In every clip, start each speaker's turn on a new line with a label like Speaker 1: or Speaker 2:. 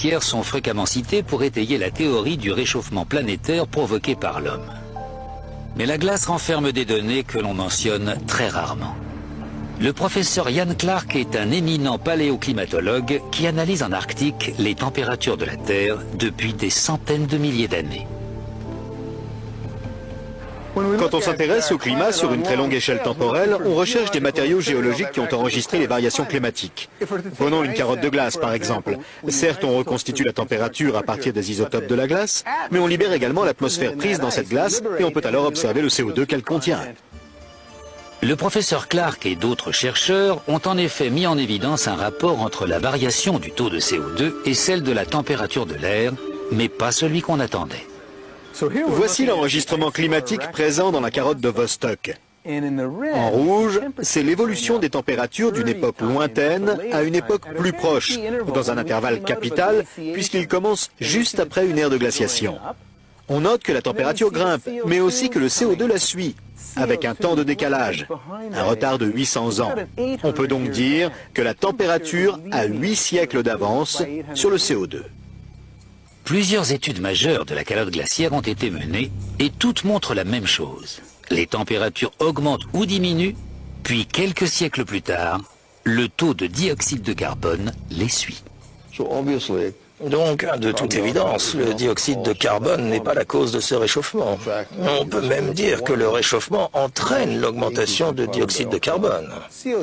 Speaker 1: glaciaires sont fréquemment cités pour étayer la théorie du réchauffement planétaire provoqué par l'homme. Mais la glace renferme des données que l'on mentionne très rarement. Le professeur Ian Clark est un éminent paléoclimatologue qui analyse en Arctique les températures de la Terre depuis des centaines de milliers d'années.
Speaker 2: Quand on s'intéresse au climat sur une très longue échelle temporelle, on recherche des matériaux géologiques qui ont enregistré les variations climatiques. Prenons une carotte de glace, par exemple. Certes, on reconstitue la température à partir des isotopes de la glace, mais on libère également l'atmosphère prise dans cette glace et on peut alors observer le CO2 qu'elle contient.
Speaker 1: Le professeur Clark et d'autres chercheurs ont en effet mis en évidence un rapport entre la variation du taux de CO2 et celle de la température de l'air, mais pas celui qu'on attendait.
Speaker 2: Voici l'enregistrement climatique présent dans la carotte de Vostok. En rouge, c'est l'évolution des températures d'une époque lointaine à une époque plus proche, dans un intervalle capital, puisqu'il commence juste après une ère de glaciation. On note que la température grimpe, mais aussi que le CO2 la suit, avec un temps de décalage, un retard de 800 ans. On peut donc dire que la température a 8 siècles d'avance sur le CO2.
Speaker 1: Plusieurs études majeures de la calotte glaciaire ont été menées et toutes montrent la même chose. Les températures augmentent ou diminuent, puis quelques siècles plus tard, le taux de dioxyde de carbone les suit.
Speaker 3: Donc, de toute évidence, le dioxyde de carbone n'est pas la cause de ce réchauffement. On peut même dire que le réchauffement entraîne l'augmentation de dioxyde de carbone.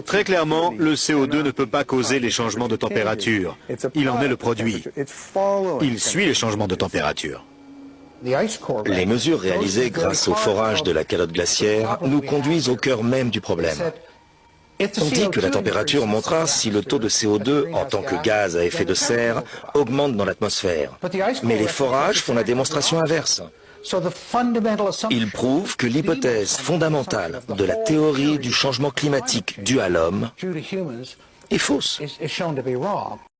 Speaker 2: Très clairement, le CO2 ne peut pas causer les changements de température. Il en est le produit. Il suit les changements de température.
Speaker 3: Les mesures réalisées grâce au forage de la calotte glaciaire nous conduisent au cœur même du problème. On dit que la température montrera si le taux de CO2 en tant que gaz à effet de serre augmente dans l'atmosphère. Mais les forages font la démonstration inverse. Ils prouvent que l'hypothèse fondamentale de la théorie du changement climatique dû à l'homme est fausse.